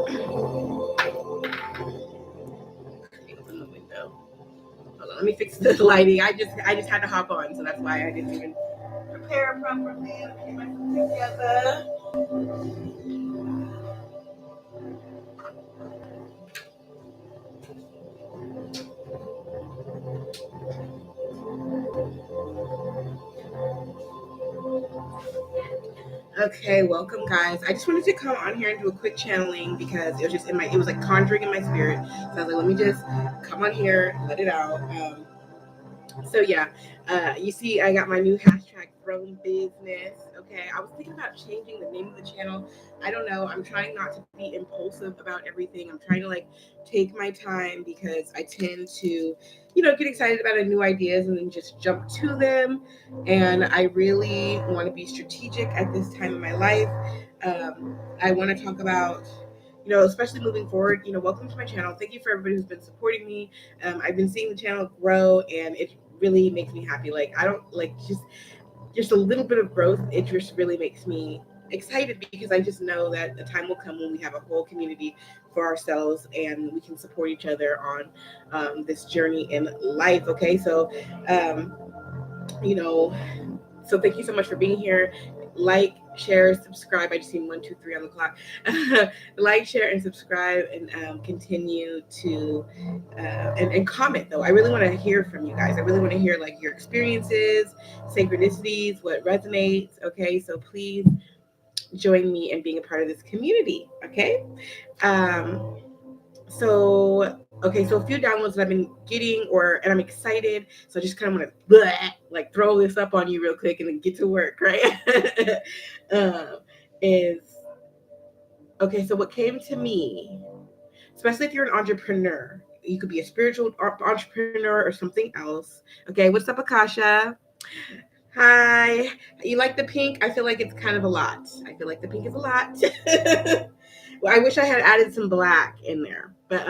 Open the window. Hold on, let me fix the lighting. I just had to hop on, so that's why I didn't even prepare properly. Let me get myself together. Okay, welcome guys. I just wanted to come on here and do a quick channeling because it was just it was like conjuring in my spirit. So I was like, let me just come on here, let it out. So yeah, you see, I got my new hashtag throne business. Okay, I was thinking about changing the name of the channel. I don't know. I'm trying not to be impulsive about everything. I'm trying to like take my time because I tend to, get excited about new ideas and then just jump to them. And I really want to be strategic at this time in my life. I want to talk about especially moving forward, welcome to my channel. Thank you for everybody who's been supporting me. I've been seeing the channel grow and it really makes me happy. Like, I don't like just a little bit of growth. It just really makes me excited because I just know that the time will come when we have a whole community for ourselves and we can support each other on this journey in life. Okay. So, so thank you so much for being here. Like, share, subscribe. I just seen 1, 2, 3 on the clock. Like, share, and subscribe, and continue to and comment. Though I really want to hear from you guys. I really want to hear like your experiences, synchronicities, what resonates. Okay, so please join me in being a part of this community. Okay. So a few downloads that I've been getting, and I'm excited. So I just kind of want to like throw this up on you real quick and then get to work, right? Is okay. So what came to me, especially if you're an entrepreneur, you could be a spiritual entrepreneur or something else. Okay, what's up, Akasha? Hi. You like the pink? I feel like it's kind of a lot. I feel like the pink is a lot. Well, I wish I had added some black in there, but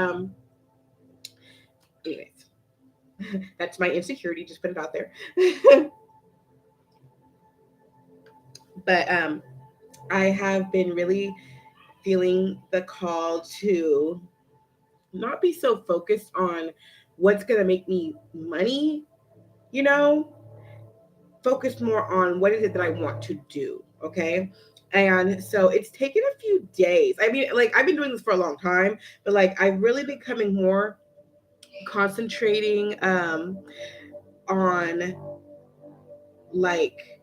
anyways, that's my insecurity. Just put it out there. But I have been really feeling the call to not be so focused on what's going to make me money, focus more on what is it that I want to do. Okay. And so it's taken a few days. I mean, like, I've been doing this for a long time, but like, I've really becoming more concentrating on like,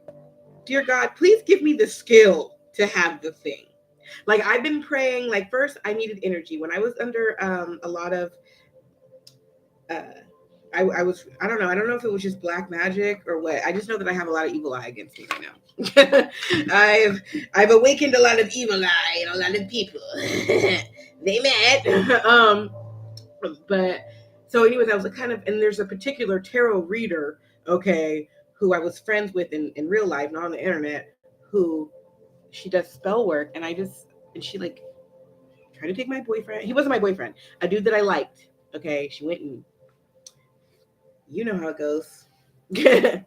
dear God, please give me the skill to have the thing. Like, I've been praying, like, first I needed energy when I was under a lot of I don't know if it was just black magic or what. I just know that I have a lot of evil eye against me right now. I've awakened a lot of evil eye in a lot of people. They mad. But so anyways, I was kind of, and there's a particular tarot reader, okay, who I was friends with in real life, not on the internet, who she does spell work, and she like tried to take my boyfriend. He wasn't my boyfriend, a dude that I liked. Okay, she went and you know how it goes. But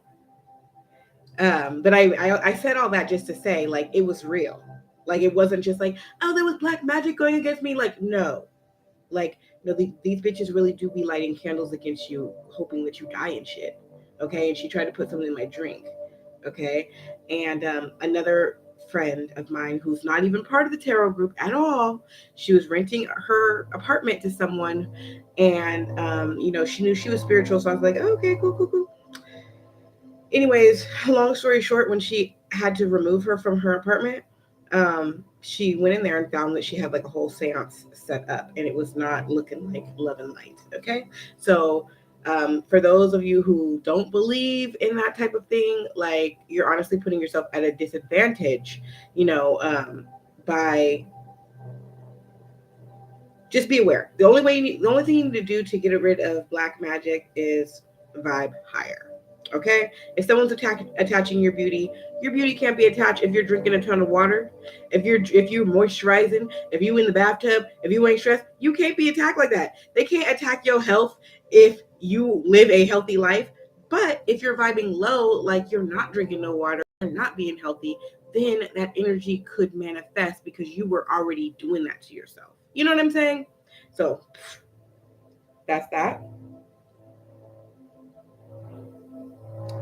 I said all that just to say, like, it was real. Like, it wasn't just like, oh, there was black magic going against me. Like, no. Like, no, these bitches really do be lighting candles against you, hoping that you die and shit. Okay. And she tried to put something in my drink. Okay. And another friend of mine who's not even part of the tarot group at all, she was renting her apartment to someone, and she knew she was spiritual, so I was like, oh, okay, cool. Anyways, long story short, when she had to remove her from her apartment, she went in there and found that she had like a whole seance set up, and it was not looking like love and light. Okay. So for those of you who don't believe in that type of thing, like, you're honestly putting yourself at a disadvantage, by just be aware. The only thing you need to do to get rid of black magic is vibe higher. Okay. If someone's attaching your beauty can't be attached if you're drinking a ton of water, if you're moisturizing, if you in the bathtub, if you ain't stressed. You can't be attacked like that. They can't attack your health if you live a healthy life. But if you're vibing low, like you're not drinking no water and not being healthy, then that energy could manifest because you were already doing that to yourself. You know what I'm saying? So that's that.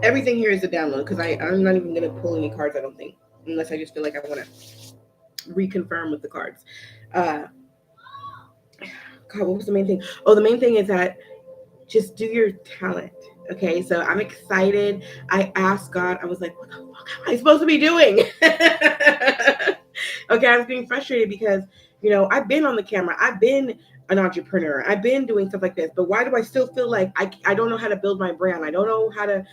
Everything here is a download because I'm not even going to pull any cards, I don't think, unless I just feel like I want to reconfirm with the cards. God, what was the main thing? Oh, the main thing is that just do your talent. Okay, so I'm excited. I asked God, I was like, what the fuck am I supposed to be doing? Okay, I was getting frustrated because, I've been on the camera. I've been an entrepreneur. I've been doing stuff like this. But why do I still feel like I don't know how to build my brand? I don't know how to,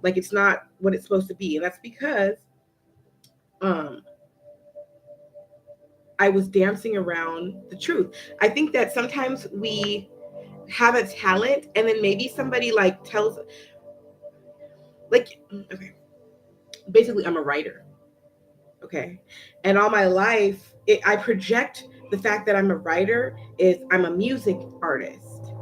like it's not what it's supposed to be. And that's because I was dancing around the truth. I think that sometimes we have a talent and then maybe somebody like tells, like, okay, basically I'm a writer. Okay. And all my life, I project the fact that I'm a writer is I'm a music artist.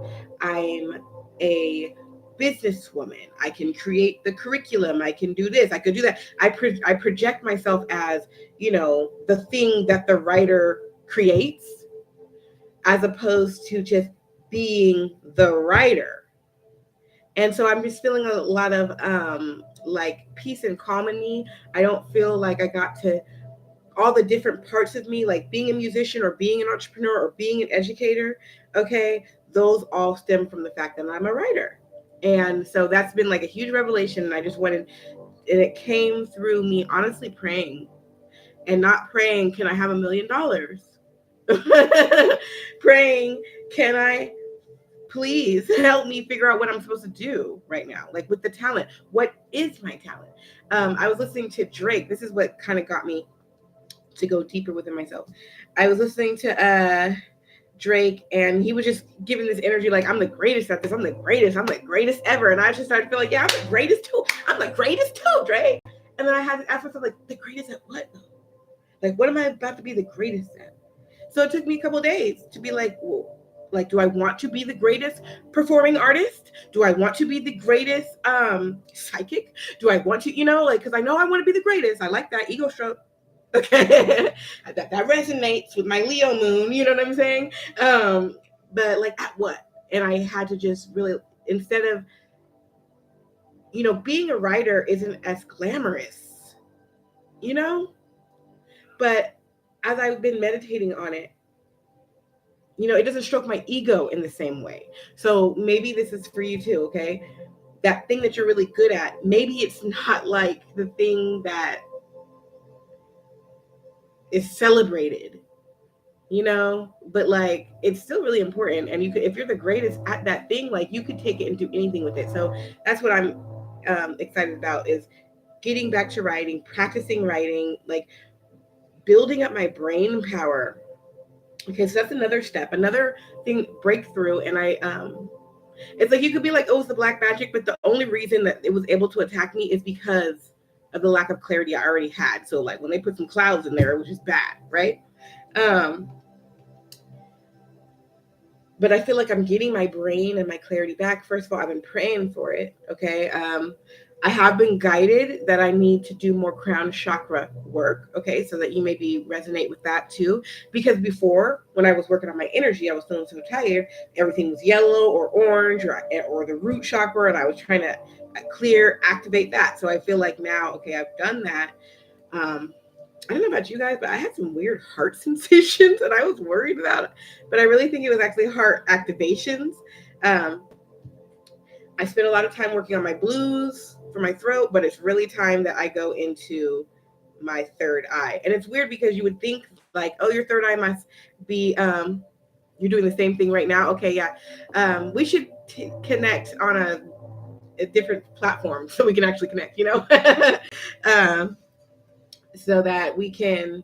I'm a businesswoman. I can create the curriculum. I can do this. I could do that. I project myself as, the thing that the writer creates as opposed to just being the writer. And so I'm just feeling a lot of like peace and calm in me. I don't feel like I got to all the different parts of me, like being a musician or being an entrepreneur or being an educator. Okay, those all stem from the fact that I'm a writer. And so that's been like a huge revelation. And I just wanted, and it came through me honestly praying and not praying, can I have $1 million? Praying, can I please help me figure out what I'm supposed to do right now, like with the talent. What is my talent? I was listening to Drake. This is what kind of got me to go deeper within myself. I was listening to Drake, and he was just giving this energy like, I'm the greatest at this. I'm the greatest ever. And I just started feeling like, yeah, I'm the greatest too. I'm the greatest too, Drake. And then I had to ask myself, like, the greatest at what? Like, what am I about to be the greatest at? So it took me a couple of days to be like, well, like, do I want to be the greatest performing artist? Do I want to be the greatest psychic? Do I want to, because I know I want to be the greatest. I like that ego stroke. Okay. that resonates with my Leo moon, you know what I'm saying? But like at what? And I had to just really, instead of, being a writer isn't as glamorous, but as I've been meditating on it, it doesn't stroke my ego in the same way. So maybe this is for you too, okay? That thing that you're really good at, maybe it's not like the thing that is celebrated, but like it's still really important. And you could, if you're the greatest at that thing, like you could take it and do anything with it. So that's what I'm excited about, is getting back to writing, practicing writing, like building up my brain power. Okay, so that's another step, another thing, breakthrough. And it's like you could be like, oh, it's the black magic, but the only reason that it was able to attack me is because of the lack of clarity I already had. So like when they put some clouds in there, it was just bad, right? But I feel like I'm getting my brain and my clarity back. First of all, I've been praying for it. Okay. I have been guided that I need to do more crown chakra work. Okay. So that you maybe resonate with that too. Because before, when I was working on my energy, I was feeling so tired. Everything was yellow or orange or the root chakra. And I was trying to activate that. So I feel like now, okay, I've done that. I don't know about you guys, but I had some weird heart sensations and I was worried about it. But I really think it was actually heart activations. I spent a lot of time working on my blues for my throat, but it's really time that I go into my third eye. And it's weird because you would think like, oh, your third eye must be, you're doing the same thing right now. Okay, yeah. We should connect on a different platform so we can actually connect, so that we can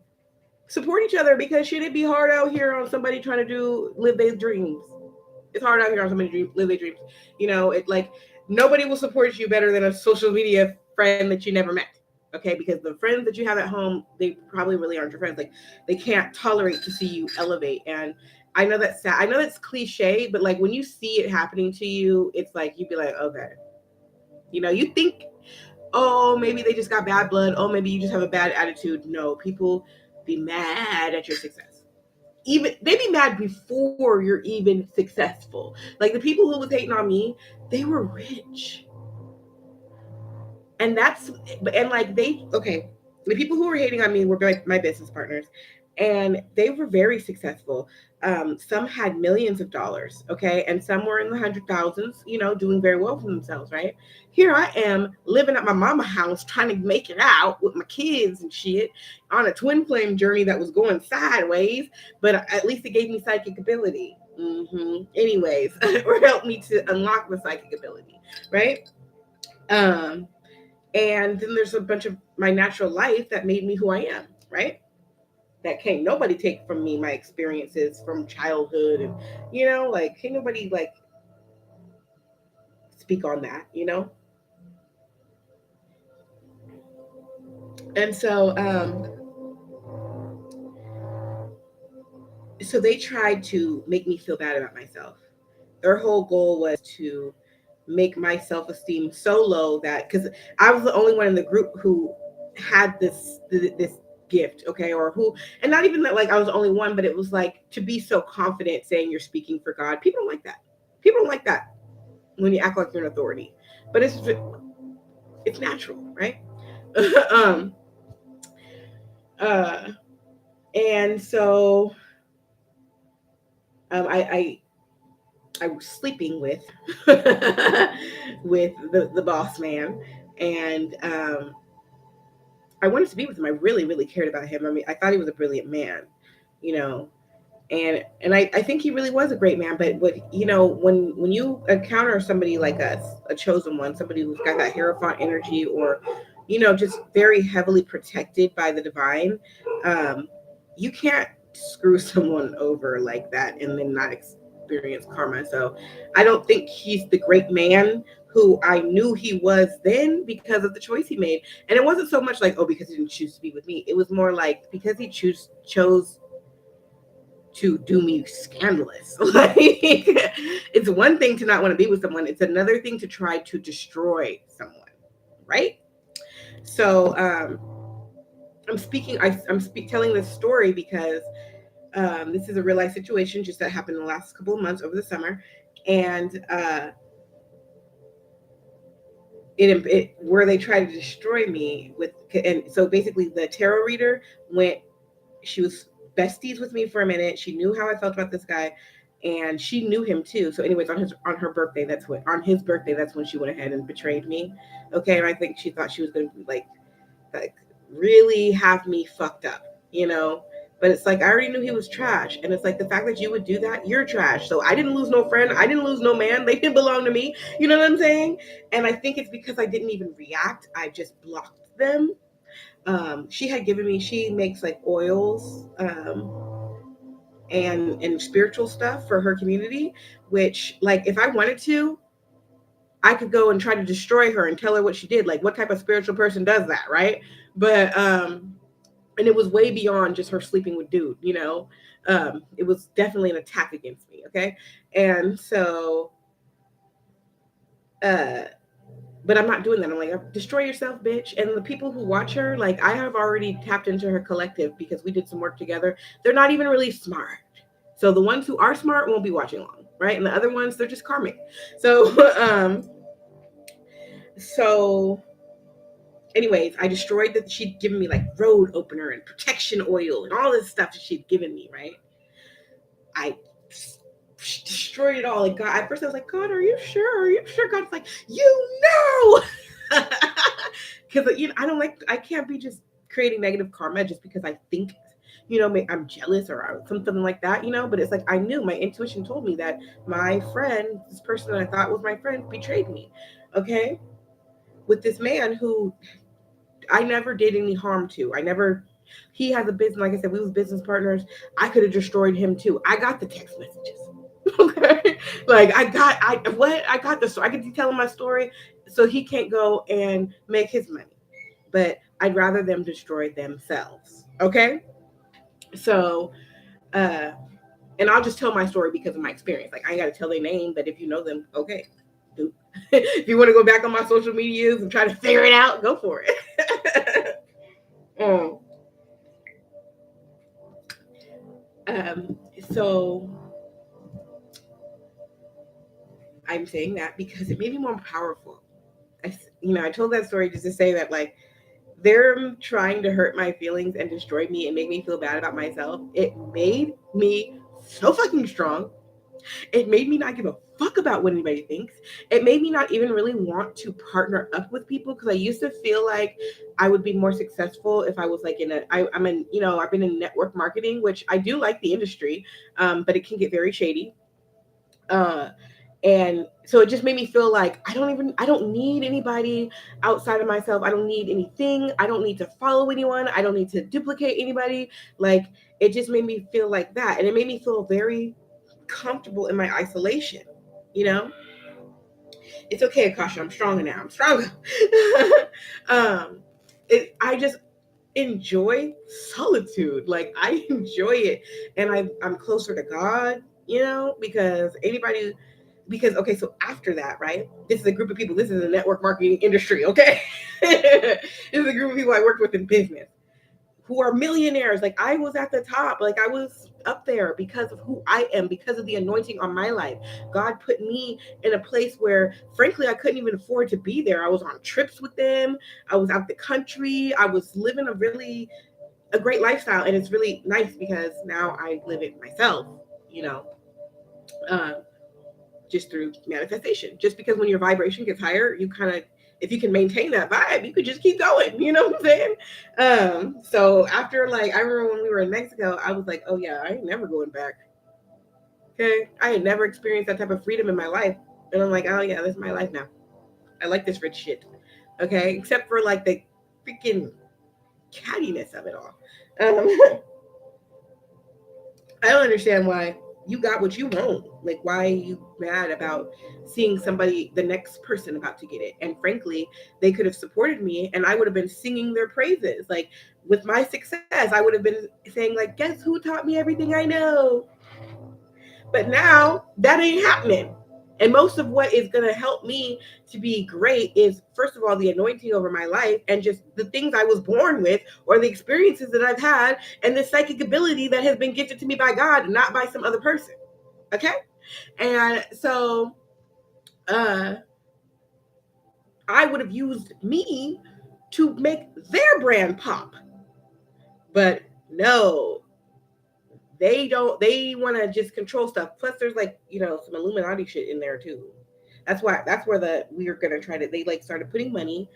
support each other, because shit, it be hard out here on somebody trying to live their dreams. It's hard out here on somebody live their dreams. It like nobody will support you better than a social media friend that you never met. Okay, because the friends that you have at home, they probably really aren't your friends. Like they can't tolerate to see you elevate. And I know that's sad. I know that's cliche, but like when you see it happening to you, it's like you'd be like, okay, you think oh, maybe they just got bad blood. Oh, maybe you just have a bad attitude. No, people be mad at your success. Even they be mad before you're even successful. Like the people who was hating on me, they were rich. And that's and like they okay, the people who were hating on me were my business partners, and they were very successful. Some had millions of dollars, okay, and some were in the hundred thousands, doing very well for themselves, right? Here I am living at my mama house trying to make it out with my kids and shit on a twin flame journey that was going sideways, but at least it gave me psychic ability. Anyways, or helped me to unlock the psychic ability, right? um and then there's a bunch of my natural life that made me who I am, right? That can't nobody take from me, my experiences from childhood, and like can't nobody like speak on that. And so they tried to make me feel bad about myself. Their whole goal was to make my self-esteem so low that because I was the only one in the group who had this gift, okay, or who, and not even that like I was the only one, but it was like to be so confident saying you're speaking for God. People don't like that. People don't like that when you act like you're an authority, but it's natural, right? um uh and so I was sleeping with with the boss man, and I wanted to be with him. I really, really cared about him. I mean, I thought he was a brilliant man, you know, and I think he really was a great man. But when you encounter somebody like us, a chosen one, somebody who's got that hierophant energy, or just very heavily protected by the divine, um, you can't screw someone over like that and then not experience karma. So I don't think he's the great man who I knew he was then because of the choice he made. And it wasn't so much like, oh, because he didn't choose to be with me. It was more like because he chose to do me scandalous. Like it's one thing to not want to be with someone. It's another thing to try to destroy someone, right? So telling this story because this is a real life situation just that happened in the last couple of months over the summer, and it where they tried to destroy me with, and so basically the tarot reader went. She was besties with me for a minute. She knew how I felt about this guy, and she knew him too. So, anyways, on her birthday, on his birthday, that's when she went ahead and betrayed me. Okay, and I think she thought she was going to be like really have me fucked up. But it's like I already knew he was trash, and it's like the fact that you would do that, you're trash. So I didn't lose no friend, I didn't lose no man. They didn't belong to me. You know what I'm saying? And I think it's because I didn't even react. I just blocked them. She makes like oils, and spiritual stuff for her community, which like if I wanted to, I could go and try to destroy her and tell her what she did. Like what type of spiritual person does that, right? But and it was way beyond just her sleeping with dude. It was definitely an attack against me, okay? And so uh but I'm not doing that. I'm like, destroy yourself, bitch. And the people who watch her, like, I have already tapped into her collective because we did some work together. They're not even really smart. So the ones who are smart won't be watching long, right? And the other ones, they're just karmic. So, so anyways, I destroyed that. She'd given me like road opener and protection oil and all this stuff that she'd given me, right? I destroyed it all. And God, at first I was like, God, are you sure? Are you sure? God's like, you know. Because I can't be just creating negative karma just because I think I'm jealous or something like that. But it's like I knew, my intuition told me that my friend, this person that I thought was my friend, betrayed me, okay, with this man who I never did any harm to. He has a business, like I said, we was business partners. I could have destroyed him too. I got the text messages. Okay, like I got the story. I could tell him my story so he can't go and make his money, but I'd rather them destroy themselves. Okay, so and I'll just tell my story because of my experience. Like I ain't got to tell their name, but if you know them, okay. If you want to go back on my social medias and try to figure it out, go for it. um, so I'm saying that because it made me more powerful. I told that story just to say that, like, they're trying to hurt my feelings and destroy me and make me feel bad about myself. It made me so fucking strong. It made me not give a fuck about what anybody thinks. It made me not even really want to partner up with people, because I used to feel like I would be more successful if I was like I've been in network marketing, which I do like the industry, but it can get very shady. And so it just made me feel like I don't need anybody outside of myself. I don't need anything. I don't need to follow anyone. I don't need to duplicate anybody. Like, it just made me feel like that. And it made me feel very comfortable in my isolation. It's okay, Akasha. I'm stronger now. I'm stronger. I just enjoy solitude. Like, I enjoy it. And I'm closer to God, because okay, so after that, right, this is a group of people. This is a network marketing industry, okay? This is a group of people I worked with in business who are millionaires. Like, I was at the top. Like, I was up there because of who I am, because of the anointing on my life. God put me in a place where, frankly, I couldn't even afford to be there. I was on trips with them. I was out the country. I was living a great lifestyle. And it's really nice because now I live it myself, just through manifestation. Just because when your vibration gets higher, if you can maintain that vibe, you could just keep going. You know what I'm saying? So after, like, I remember when we were in Mexico, I was like, oh yeah, I ain't never going back. Okay. I had never experienced that type of freedom in my life. And I'm like, oh yeah, this is my life now. I like this rich shit. Okay. Except for, like, the freaking cattiness of it all. I don't understand why you got what you want. Like, why are you mad about seeing somebody, the next person, about to get it? And frankly, they could have supported me and I would have been singing their praises. Like, with my success, I would have been saying, like, guess who taught me everything I know? But now that ain't happening. And most of what is going to help me to be great is, first of all, the anointing over my life and just the things I was born with, or the experiences that I've had, and the psychic ability that has been gifted to me by God, not by some other person. Okay? And so I would have used me to make their brand pop. But no, they don't. They want to just control stuff. Plus, there's, like, some Illuminati shit in there too. That's where we are gonna try to. They, like, started putting money,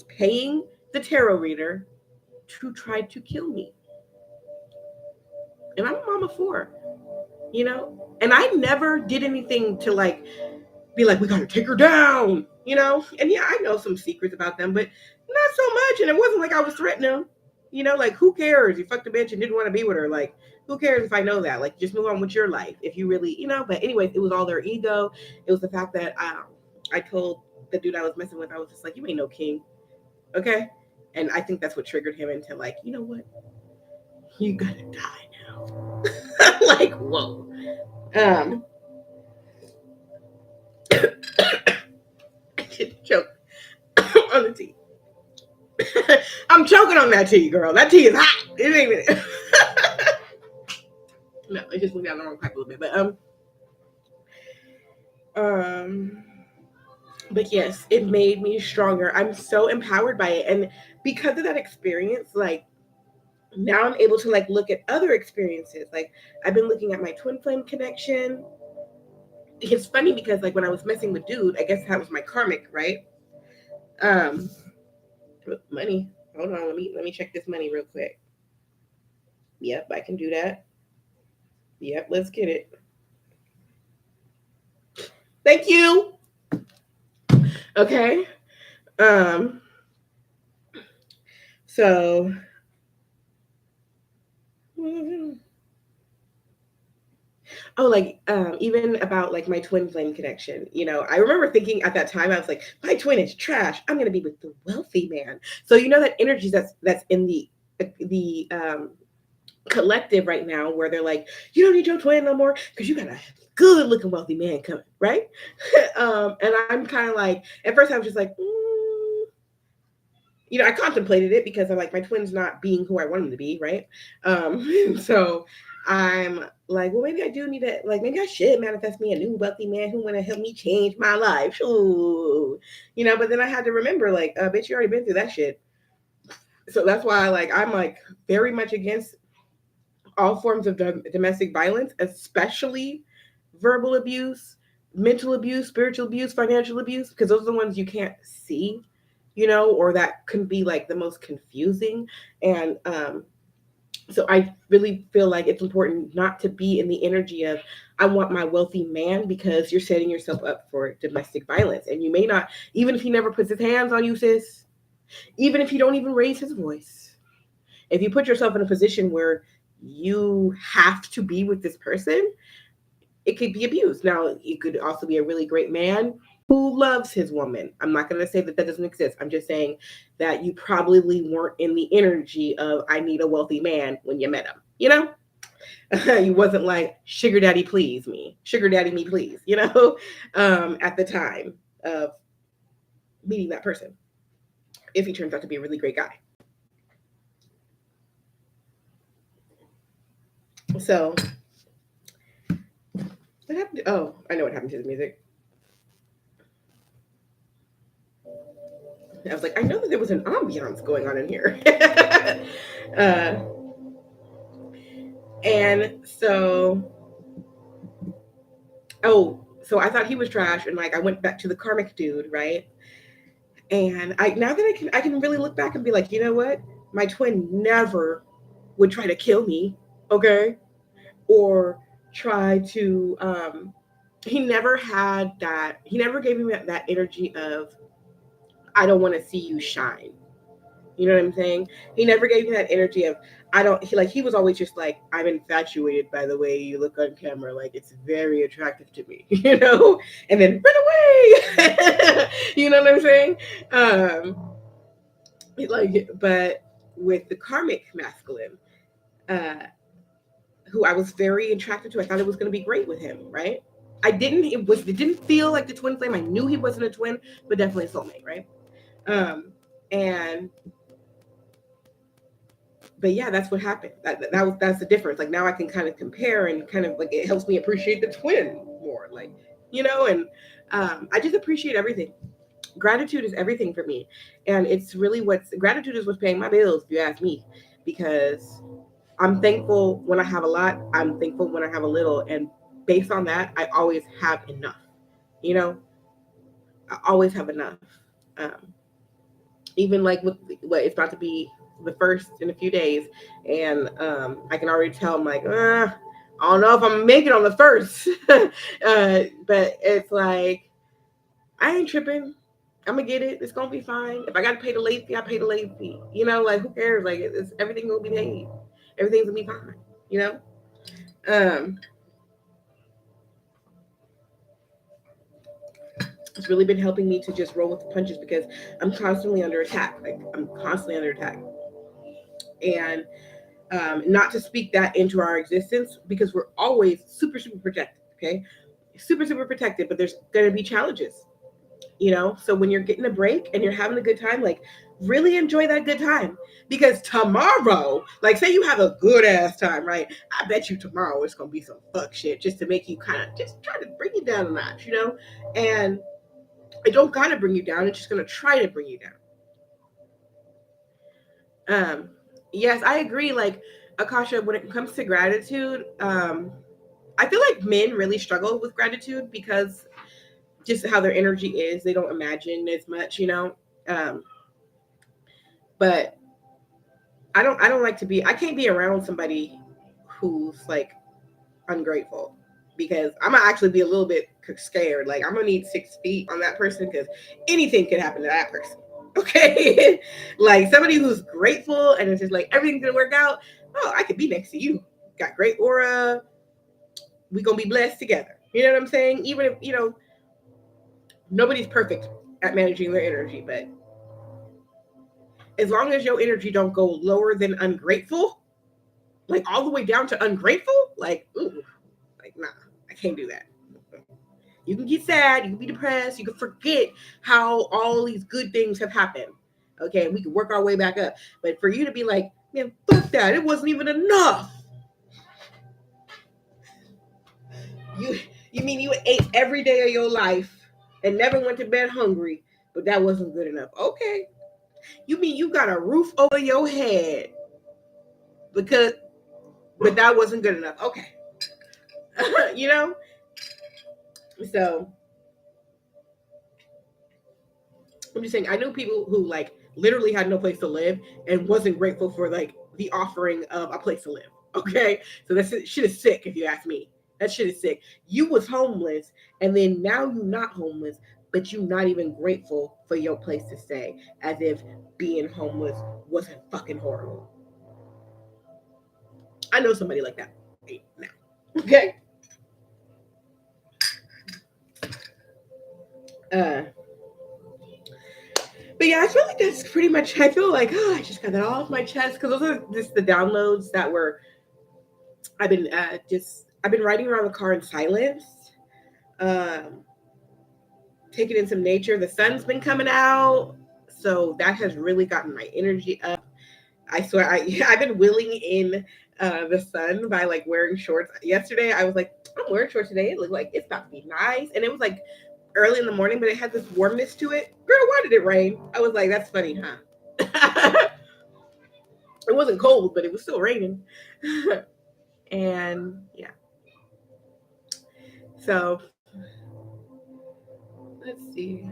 paying the tarot reader to try to kill me. And I'm a mama for, and I never did anything to, like, be like, we gotta take her down, And yeah, I know some secrets about them, but not so much. And it wasn't like I was threatening them. Like, who cares? You fucked a bitch and didn't want to be with her. Like, who cares if I know that? Like, just move on with your life if you really, But anyways, it was all their ego. It was the fact that I told the dude I was messing with, I was just like, you ain't no king, okay? And I think that's what triggered him into, like, you know what? You gotta die now. Like, whoa. Choke on the tea. I'm choking on that tea, girl. That tea is hot. It ain't even. No, it just went down the wrong pipe a little bit. But yes, it made me stronger. I'm so empowered by it. And because of that experience, like, now I'm able to, like, look at other experiences. Like, I've been looking at my twin flame connection. It's funny because, like, when I was messing with dude, I guess that was my karmic, right? Money. Hold on, let me check this money real quick. Yep, I can do that. Yep, let's get it. Thank you. Okay. So even about, like, my twin flame connection, I remember thinking at that time, I was like, my twin is trash. I'm gonna be with the wealthy man. So that energy that's in the collective right now where they're like, you don't need your twin no more because you got a good looking wealthy man coming, right? And I'm kind of like, at first I was just like, I contemplated it because I'm like, my twin's not being who I want him to be, right? So I'm like, well, maybe I do need to, like, maybe I should manifest me a new wealthy man who want to help me change my life. Ooh. But then I had to remember, like, bitch, you already been through that shit. So that's why, like, I'm like very much against all forms of domestic violence, especially verbal abuse, mental abuse, spiritual abuse, financial abuse, because those are the ones you can't see, or that can be like the most confusing. And so I really feel like it's important not to be in the energy of, I want my wealthy man, because you're setting yourself up for domestic violence. And you may not, even if he never puts his hands on you, sis, even if you don't even raise his voice, if you put yourself in a position where you have to be with this person, it could be abused. Now, it could also be a really great man who loves his woman. I'm not going to say that doesn't exist. I'm just saying that you probably weren't in the energy of, I need a wealthy man when you met him, You wasn't like, sugar daddy, please me. Sugar daddy, me, please, at the time of meeting that person, if he turns out to be a really great guy. So, what happened I know what happened to the music. I was like, I know that there was an ambiance going on in here. And so, so I thought he was trash, and like I went back to the karmic dude, right? And now that I can really look back and be like, you know what? My twin never would try to kill me, okay? Or try to he never had that, he never gave me that energy of, I don't want to see you shine. You know what I'm saying? He never gave me that energy of, he was always just like, I'm infatuated by the way you look on camera. Like, it's very attractive to me, and then run away. You know what I'm saying? But with the karmic masculine, who I was very attracted to, I thought it was going to be great with him, right? It didn't feel like the twin flame. I knew he wasn't a twin, but definitely a soulmate, right? But yeah, that's what happened. That's the difference. Like, now I can kind of compare, and kind of like, it helps me appreciate the twin more, like, and I just appreciate everything. Gratitude is everything for me, and it's really gratitude is what's paying my bills, if you ask me, because I'm thankful when I have a lot. I'm thankful when I have a little, and based on that, I always have enough. I always have enough. Even like with what it's about to be the first in a few days, and I can already tell, I'm like, I don't know if I'm gonna make it on the first. But it's like, I ain't tripping. I'm gonna get it. It's gonna be fine. If I gotta pay the late fee, I pay the late fee. Like, who cares? Like, it's everything will be paid. Everything's gonna be fine. It's really been helping me to just roll with the punches, because I'm constantly under attack. Like, I'm constantly under attack. And not to speak that into our existence, because we're always super, super protected. Okay. Super, super protected, but there's going to be challenges, So when you're getting a break and you're having a good time, like, really enjoy that good time, because tomorrow, like, say you have a good ass time, right? I bet you tomorrow it's going to be some fuck shit, just to make you kind of just try to bring you down a notch, and it don't got to bring you down. It's just going to try to bring you down. Yes, I agree. Like, Akasha, when it comes to gratitude, I feel like men really struggle with gratitude, because just how their energy is, they don't imagine as much, but I don't like to be, I can't be around somebody who's like ungrateful, because I'm gonna actually be a little bit scared. Like, I'm gonna need 6 feet on that person, because anything could happen to that person. Okay. Like, somebody who's grateful and it's just like, everything's gonna work out. Oh, I could be next to you. Got great aura. We gonna be blessed together. You know what I'm saying? Even if, nobody's perfect at managing their energy, but as long as your energy don't go lower than ungrateful, like all the way down to ungrateful, like, ooh, like, nah, I can't do that. You can get sad, you can be depressed, you can forget how all these good things have happened. Okay, we can work our way back up. But for you to be like, man, fuck that, it wasn't even enough. You mean you ate every day of your life and never went to bed hungry, but that wasn't good enough. Okay. You mean you got a roof over your head but that wasn't good enough. Okay. You know? So I'm just saying, I know people who like literally had no place to live and wasn't grateful for like the offering of a place to live. Okay, so that shit is sick. If you ask me, that shit is sick. You was homeless, and then now you not homeless, but you not even grateful for your place to stay, as if being homeless wasn't fucking horrible. I know somebody like that right now. Okay. But yeah, I feel like that's pretty much. I feel like I just got that all off my chest because those are just the downloads that were. I've been riding around the car in silence, um, taking in some nature. The sun's been coming out, so that has really gotten my energy up. I swear, I've been willing in the sun by like wearing shorts. Yesterday, I was like, I'm wearing shorts today. It looked like it's about to be nice, and it was like early in the morning, but it had this warmness to it. Girl, why did it rain? I was like, that's funny, huh? It wasn't cold, but it was still raining. And yeah. So let's see.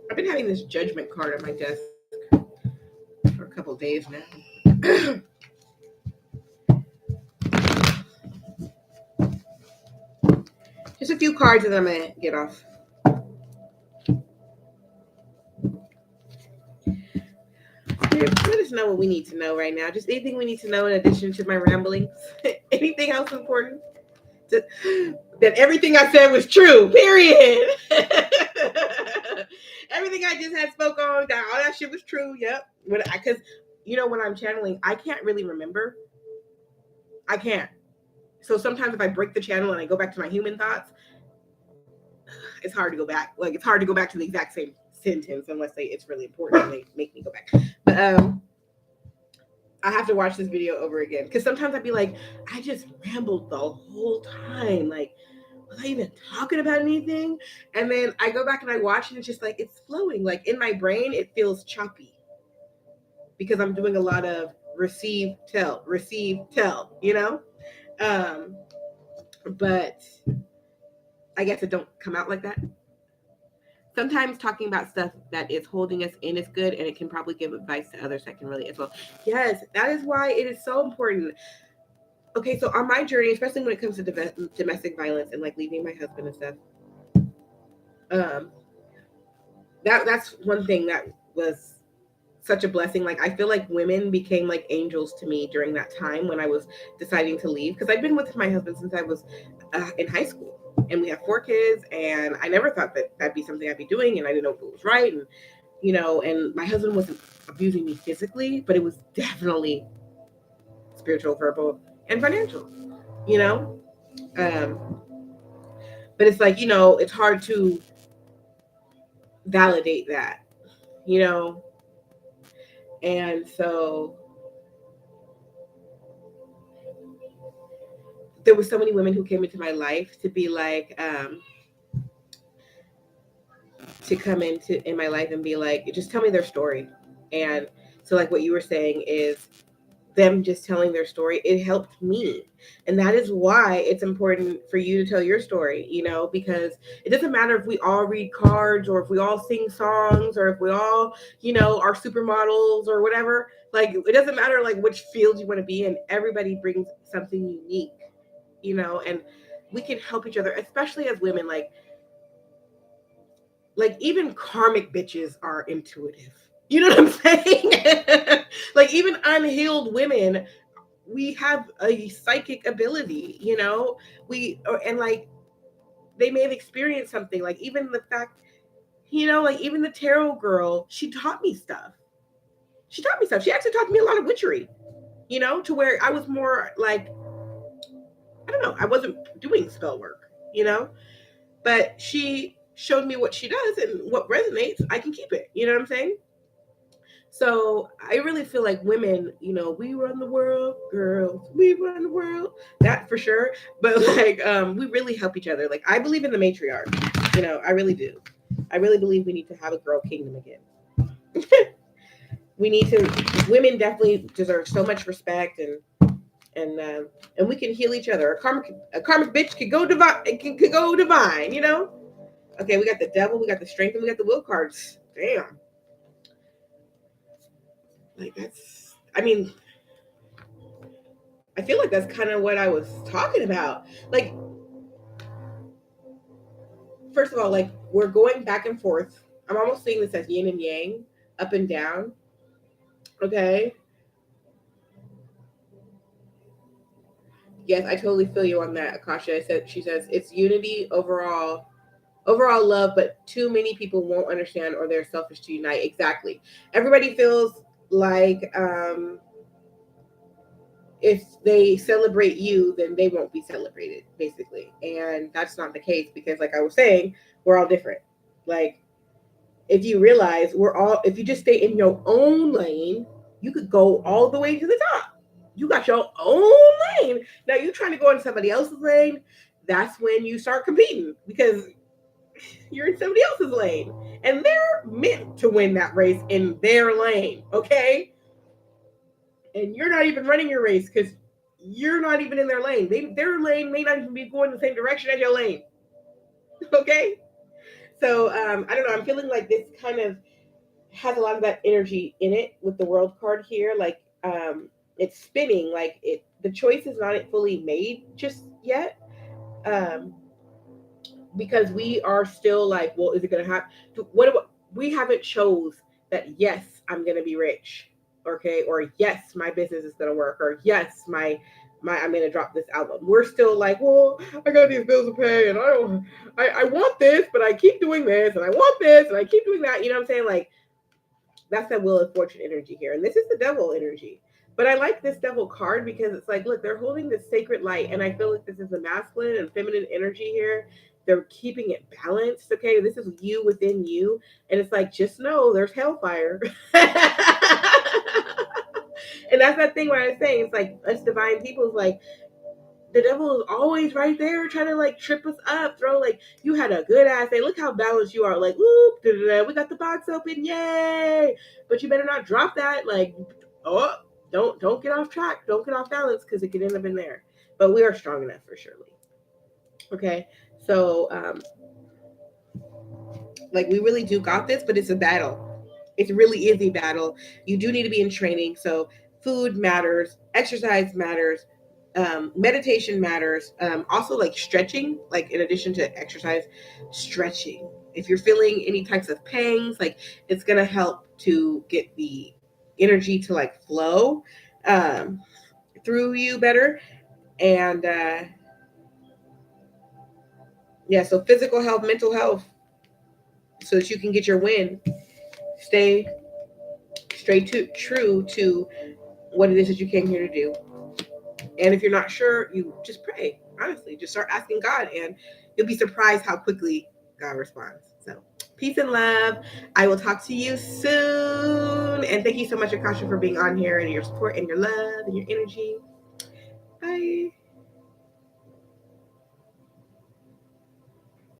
I've been having this judgment card on my desk for a couple of days now. Just a few cards that I'm gonna get off. Let us know what we need to know right now. Just anything we need to know in addition to my ramblings. Anything else important? That everything I said was true. Period. Everything I just had spoke on, that all that shit was true. Yep. Because when I'm channeling, I can't really remember. I can't. So sometimes if I break the channel and I go back to my human thoughts, it's hard to go back. Like it's hard to go back to the exact same sentence unless it's really important and they make me go back. But I have to watch this video over again because sometimes I'd be like, I just rambled the whole time. Like, was I even talking about anything? And then I go back and I watch and it's just like it's flowing. Like in my brain, it feels choppy because I'm doing a lot of receive, tell, but I guess it don't come out like that. Sometimes talking about stuff that is holding us in is good, and it can probably give advice to others that can really as well. Yes, that is why it is so important. Okay, so on my journey, especially when it comes to domestic violence and like leaving my husband and stuff, that's one thing that was such a blessing. Like I feel like women became like angels to me during that time when I was deciding to leave, because I've been with my husband since I was in high school, and we have 4 kids, and I never thought that that'd be something I'd be doing, and I didn't know if it was right, and and my husband wasn't abusing me physically, but it was definitely spiritual, verbal, and financial, but it's like it's hard to validate that, and so there were so many women who came into my life to be like, to come in my life and be like, just tell me their story. And so like what you were saying is them just telling their story, it helped me. And that is why it's important for you to tell your story, because it doesn't matter if we all read cards or if we all sing songs or if we all, are supermodels or whatever. Like, it doesn't matter like which field you want to be in. Everybody brings something unique, and we can help each other, especially as women. Like even karmic bitches are intuitive. You know what I'm saying? Like even unhealed women, we have a psychic ability, and like they may have experienced something. Like even the fact, like even the tarot girl, she taught me stuff. She actually taught me a lot of witchery, to where I was more like, I don't know, I wasn't doing spell work, but she showed me what she does, and what resonates, I can keep it. You know what I'm saying? So I really feel like women, we run the world, girls, we run the world. That for sure. But like, we really help each other. Like I believe in the matriarch. I really do. I really believe we need to have a girl kingdom again. We need to. Women definitely deserve so much respect, and we can heal each other. A karmic bitch could go divine. Could go divine. Okay, we got the devil, we got the strength, and we got the will cards. Damn. Like that's. I mean, I feel like that's kind of what I was talking about. Like, first of all, like we're going back and forth. I'm almost seeing this as yin and yang, up and down. Okay. Yes, I totally feel you on that, Akasha. She says it's unity overall love, but too many people won't understand or they're selfish to unite. Exactly. Everybody feels like if they celebrate you, then they won't be celebrated, basically. And that's not the case because, like I was saying, we're all different. Like, if you realize if you just stay in your own lane, you could go all the way to the top. You got your own lane. Now you're trying to go in somebody else's lane. That's when you start competing because you're in somebody else's lane and they're meant to win that race in their lane. Okay. And you're not even running your race because you're not even in their lane. Their lane may not even be going the same direction as your lane. Okay. So I don't know. I'm feeling like this kind of has a lot of that energy in it with the world card here. Like it's spinning. Like the choice is not fully made just yet. Because we are still like, well, is it going to happen? We haven't chose that? Yes, I'm going to be rich. Okay. Or yes, my business is going to work. Or yes, I'm going to drop this album. We're still like, well, I got these bills to pay and I want this, but I keep doing this and I want this and I keep doing that. You know what I'm saying? Like, that's that Wheel of Fortune energy here. And this is the devil energy. But I like this devil card because it's like, look, they're holding this sacred light. And I feel like this is a masculine and feminine energy here. They're keeping it balanced. Okay. This is you within you. And it's like, just know there's hellfire. And that's that thing where I was saying, it's like us divine people is like, the devil is always right there trying to like trip us up, throw like, you had a good ass day. Look how balanced you are. Like, whoop, we got the box open, yay! But you better not drop that. Like, oh, don't get off track. Don't get off balance because it could end up in there. But we are strong enough for surely. Okay, so like we really do got this, but it's a battle. It really is a battle. You do need to be in training. So food matters, exercise matters, meditation matters. Also, like stretching, like in addition to exercise, stretching. If you're feeling any types of pangs, like it's gonna help to get the energy to like flow through you better. And yeah, so physical health, mental health, so that you can get your win. Stay true to what it is that you came here to do. And if you're not sure, you just pray. Honestly, just start asking God, and you'll be surprised how quickly God responds. So, peace and love. I will talk to you soon. And thank you so much, Akasha, for being on here and your support and your love and your energy. Bye.